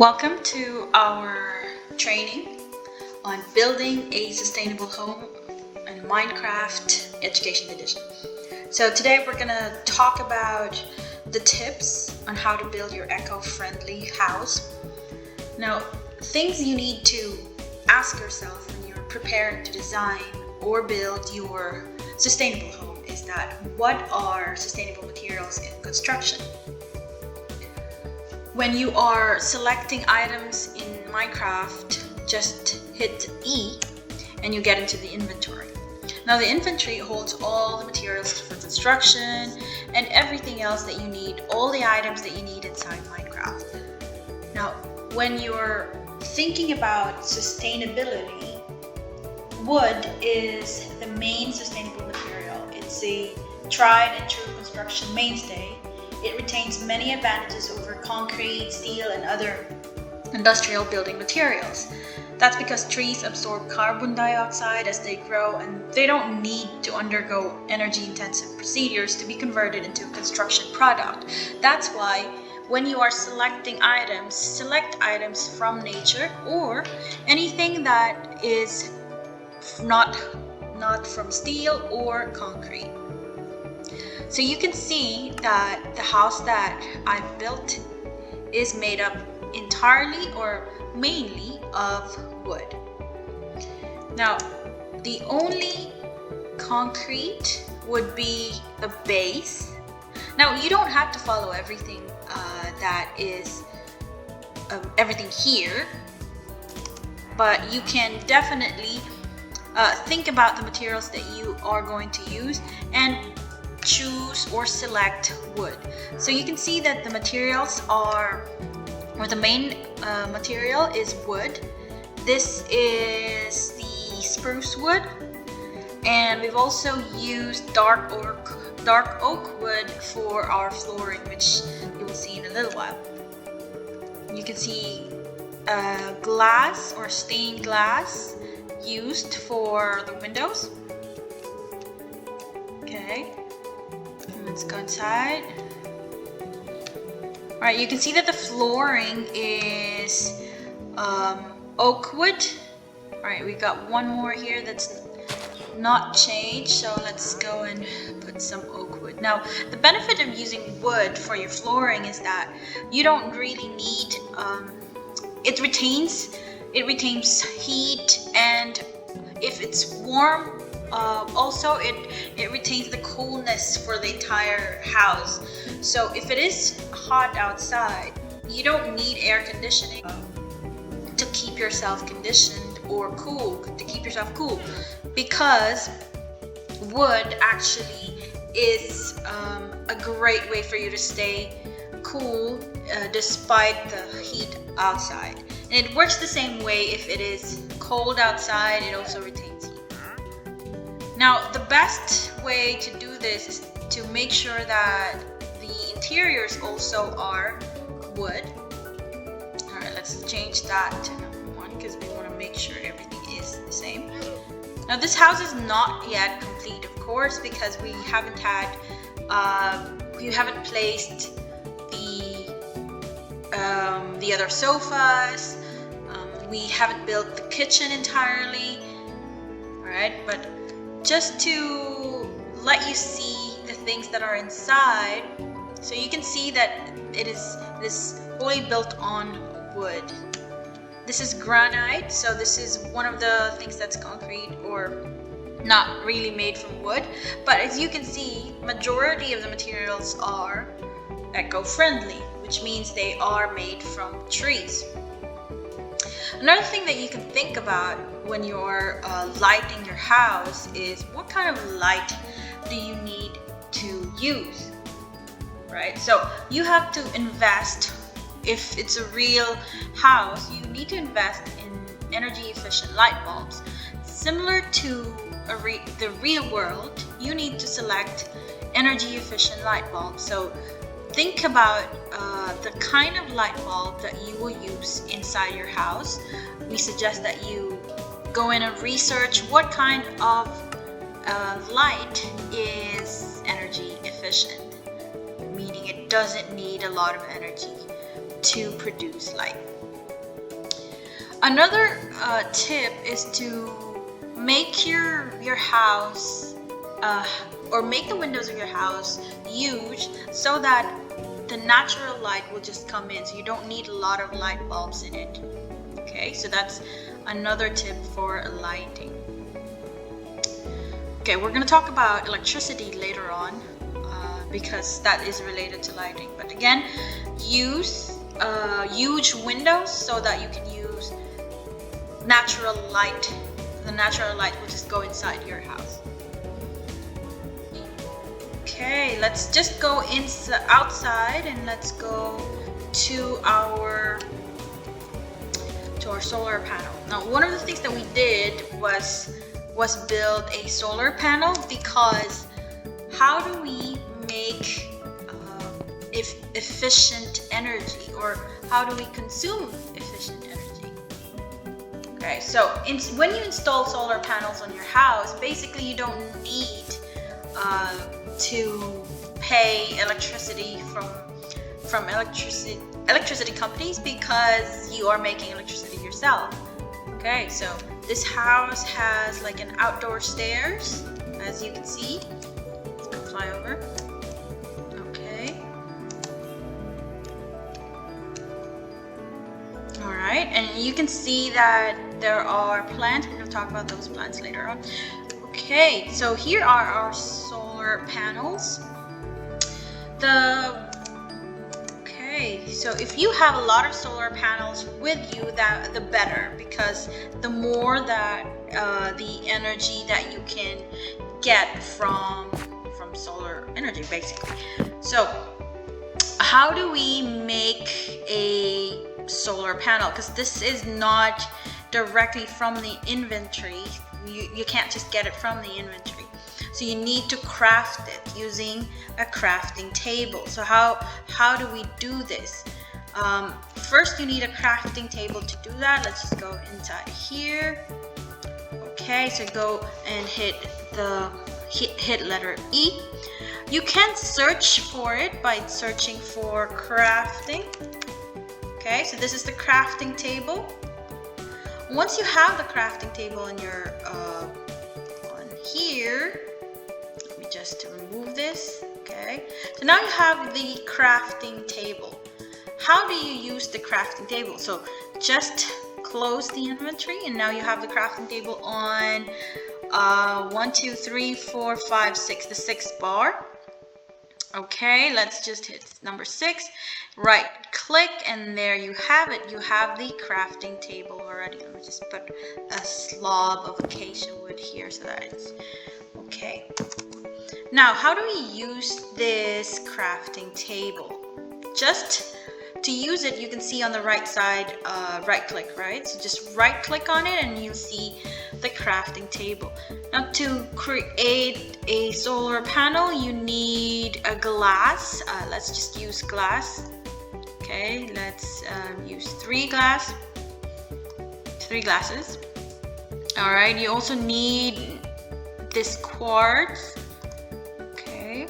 Welcome to our training on building a sustainable home in Minecraft Education Edition. So today we're going to talk about the tips on how to build your eco-friendly house. Now, things you need to ask yourself when you're preparing to design or build your sustainable home is that what are sustainable materials in construction? When you are selecting items in Minecraft, just hit E and you get into the inventory. Now the inventory holds all the materials for construction and everything else that you need, all the items that you need inside Minecraft. Now, when you're thinking about sustainability, wood is the main sustainable material. It's a tried and true construction mainstay. It retains many advantages over concrete, steel, and other industrial building materials. That's because trees absorb carbon dioxide as they grow, and they don't need to undergo energy-intensive procedures to be converted into a construction product. That's why when you are selecting items, select items from nature or anything that is not from steel or concrete. So you can see that the house that I've built is made up entirely or mainly of wood. Now, the only concrete would be the base. Now, you don't have to follow everything that is everything here, but you can definitely think about the materials that you are going to use and choose or select wood. So you can see that the materials are, or the main material is wood. This is the spruce wood, and we've also used dark oak wood for our flooring, which you will see in a little while. You can see glass or stained glass used for the windows. Okay. Let's go inside. Alright, you can see that the flooring is oak wood. Alright, we got one more here that's not changed, so let's go and put some oak wood. Now, the benefit of using wood for your flooring is that you don't really need, it retains heat, and if it's warm, also it retains the coolness for the entire house. So if it is hot outside, you don't need air conditioning to keep yourself conditioned or cool, to keep yourself cool, because wood actually is a great way for you to stay cool despite the heat outside. And it works the same way if it is cold outside, it also retains heat. Now, the best way to do this is to make sure that the interiors also are wood. Alright, let's change that to number 1 because we want to make sure everything is the same. Now, this house is not yet complete, of course, because we haven't placed the other sofas. We haven't built the kitchen entirely. Alright, but just to let you see the things that are inside, so you can see that it is wholly built on wood. This is granite, so this is one of the things that's concrete or not really made from wood. But as you can see, majority of the materials are eco-friendly, which means they are made from trees. Another thing that you can think about when you're lighting your house is what kind of light do you need to use, right? So you have to invest, if it's a real house, you need to invest in energy efficient light bulbs. Similar to the real world, you need to select energy efficient light bulbs. So think about the kind of light bulb that you will use inside your house. We suggest that you go in and research what kind of light is energy efficient, meaning it doesn't need a lot of energy to produce light. Another tip is to make your house or make the windows of your house huge so that the natural light will just come in, so you don't need a lot of light bulbs in it. Okay, so that's another tip for lighting. Okay, we're going to talk about electricity later on because that is related to lighting. But again, use huge windows so that you can use natural light. The natural light will just go inside your house. Okay, let's just go outside and let's go to our solar panel. Now, one of the things that we did was build a solar panel, because how do we make efficient energy, or how do we consume efficient energy? Okay, so when you install solar panels on your house, basically you don't need to pay electricity from electricity companies, because you are making electricity yourself. Okay, so this house has like an outdoor stairs, as you can see. Let's go fly over. Okay. All right, and you can see that there are plants. We're going to talk about those plants later on. Okay, so here are our solar panels. So if you have a lot of solar panels with you, the better, because the more that the energy that you can get from solar energy, basically. So how do we make a solar panel? Because this is not directly from the inventory. You can't just get it from the inventory. So you need to craft it using a crafting table. So how do we do this? First, you need a crafting table to do that. Let's just go inside here. Okay, so go and hit letter E. You can search for it by searching for crafting. Okay, so this is the crafting table. Once you have the crafting table in your on here, let me just remove this. Okay, so now you have the crafting table. How do you use the crafting table? So just close the inventory, and now you have the crafting table on 1, 2, 3, 4, 5, 6, the 6th bar. Okay, let's just hit number 6, right click, and there you have it. You have the crafting table already. Let me just put a slob of acacia wood here so that it's okay. Now, how do we use this crafting table? Just to use it, you can see on the right side, right click, right? So just right click on it and you'll see the crafting table. Now, to create a solar panel, you need a glass. Let's just use glass. Okay, let's use 3 glasses. All right, you also need this quartz. Okay.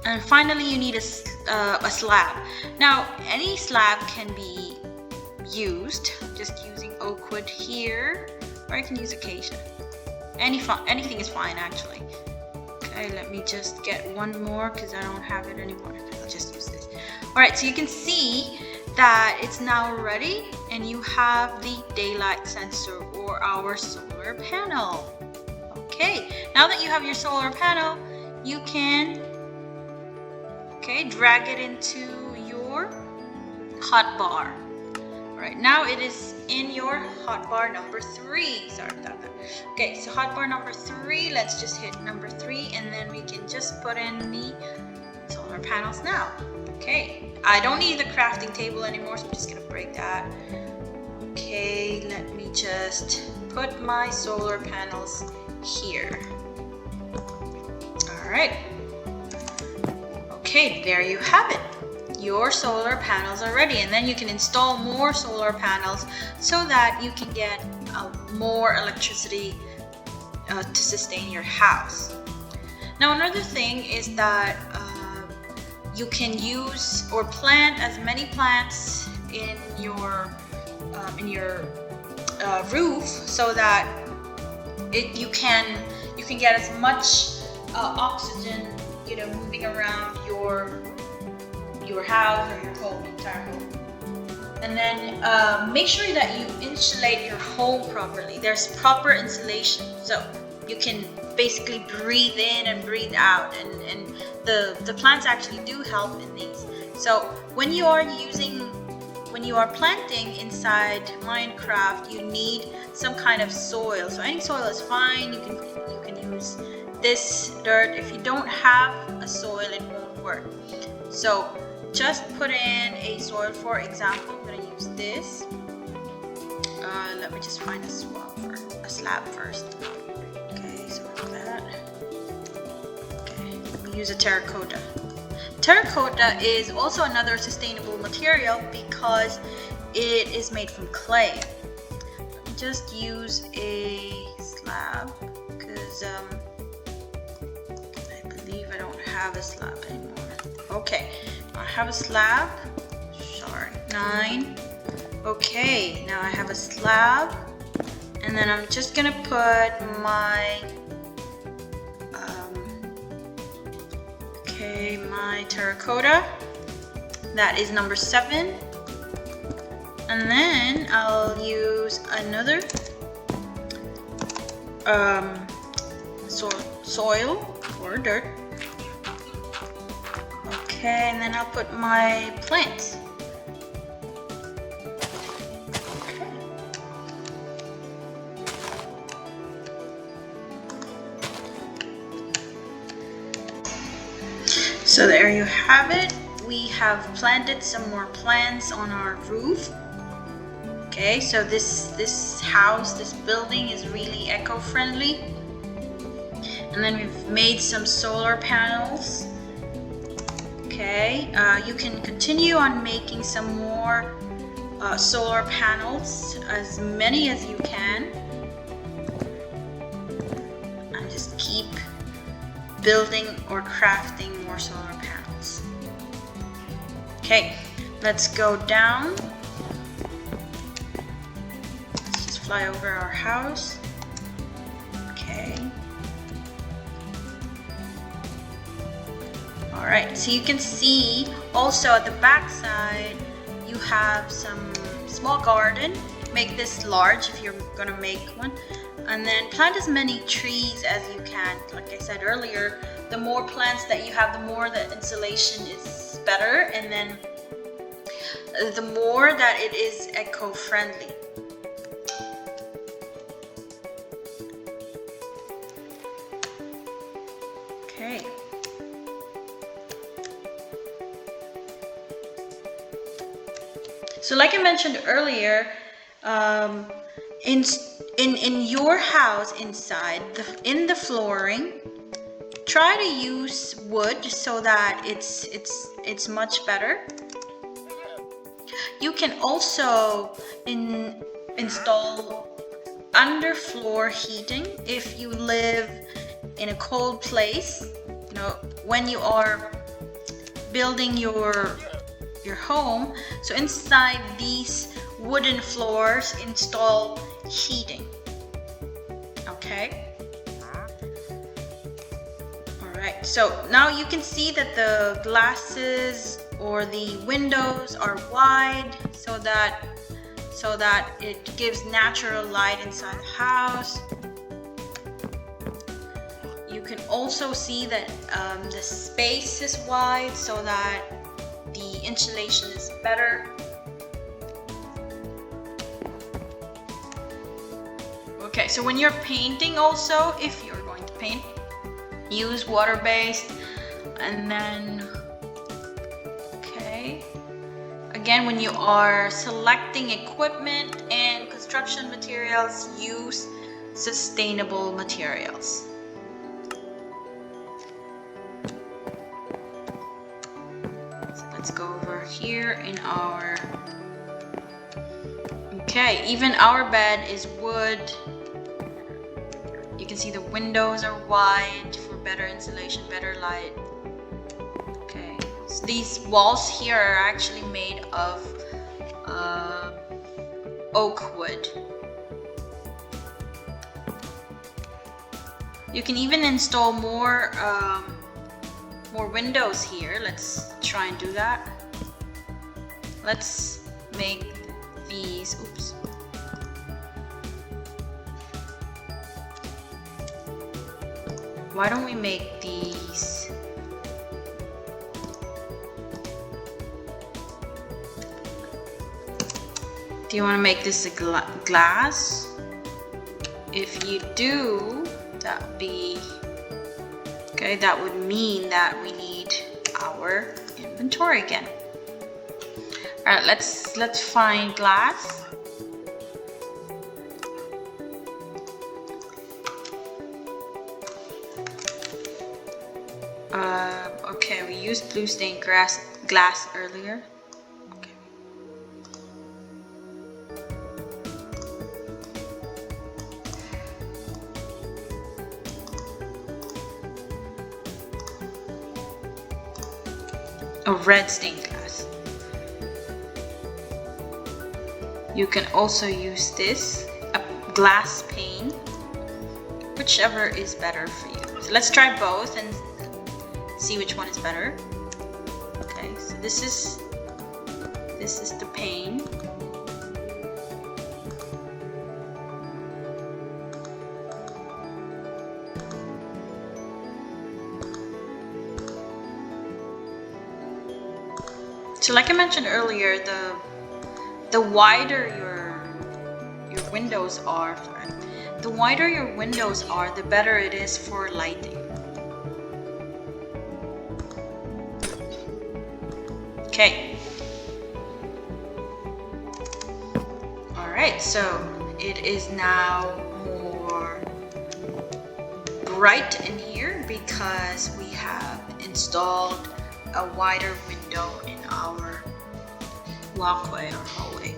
And finally, you need a slab. Now, any slab can be used, just using oak wood here, or I can use acacia. Anything is fine, actually. Okay, let me just get one more because I don't have it anymore. I'll just use this. All right, so you can see that it's now ready, and you have the daylight sensor or our solar panel. Okay, now that you have your solar panel, you can drag it into your hot bar. All right, now it is in your hot bar number 3. Sorry about that. Okay, so hot bar number 3, let's just hit number 3, and then we can just put in the solar panels now. Okay, I don't need the crafting table anymore, so I'm just gonna break that. Okay, let me just put my solar panels here. All right. Okay, there you have it. Your solar panels are ready, and then you can install more solar panels so that you can get more electricity to sustain your house. Now, another thing is that you can use or plant as many plants in your roof, so that you can get as much oxygen, moving around your house or your whole entire home. And then make sure that you insulate your home properly. There's proper insulation, so you can basically breathe in and breathe out, and the plants actually do help in these. So when you are planting inside Minecraft, you need some kind of soil. So any soil is fine. You can use this dirt. If you don't have a soil, it won't work. So just put in a soil. For example, I'm going to use this. Let me just find a slab first. Okay, so like that. Okay, let me use a terracotta. Terracotta is also another sustainable material because it is made from clay. Let me just use a slab because I believe I don't have a slab anymore. Okay, I have a slab. Sorry, 9. Okay, now I have a slab, and then I'm just gonna put my my terracotta. That is number 7, and then I'll use another soil or dirt. Okay, and then I'll put my plants. So there you have it. We have planted some more plants on our roof. Okay, so this house, this building is really eco-friendly. And then we've made some solar panels. Okay, you can continue on making some more solar panels, as many as you can. And just keep building or crafting more solar panels. Okay, let's go down. Let's just fly over our house. Okay. Alright, so you can see also at the back side you have some small garden. Make this large if you're gonna make one. And then plant as many trees as you can. Like I said earlier, the more plants that you have, the more the insulation is better, and then the more that it is eco-friendly. Okay. So like I mentioned earlier, in your house inside, in the flooring, try to use wood so that it's much better. You can also install underfloor heating if you live in a cold place. When you are building your home, so inside these wooden floors, install heating. Okay. Alright, so now you can see that the glasses or the windows are wide so that it gives natural light inside the house. You can also see that the space is wide so that the insulation is better. Okay, so when you're painting also, if you're going to paint, use water-based. And then, okay, again, when you are selecting equipment and construction materials, use sustainable materials. So let's go over here in our, okay, even our bed is wood. You can see the windows are wide for better insulation, better light. Okay, so these walls here are actually made of oak wood. You can even install more windows here. Let's try and do that. Let's make these, oops. Why don't we make these? Do you want to make this a glass? If you do, that would be okay. That would mean that we need our inventory again. All right, let's find glass. Okay, we used blue stained glass earlier. Okay. A red stained glass. You can also use this, a glass pane, whichever is better for you. So let's try both and see which one is better. Okay, so this is the pane. So like I mentioned earlier, the wider your windows are, the wider your windows are, the better it is for lighting. Okay. All right, so it is now more bright in here because we have installed a wider window in our walkway or hallway.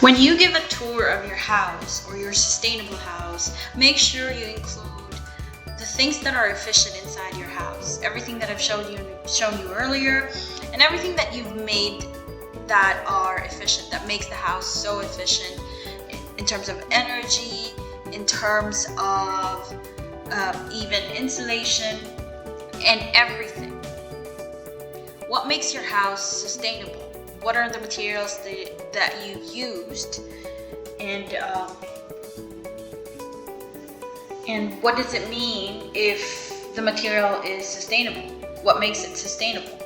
When you give a tour of your house or your sustainable house, make sure you include the things that are efficient inside your house. Everything that I've shown you earlier, and everything that you've made that are efficient, that makes the house so efficient in terms of energy, in terms of even insulation, and everything. What makes your house sustainable? What are the materials that you used? And what does it mean if the material is sustainable? What makes it sustainable?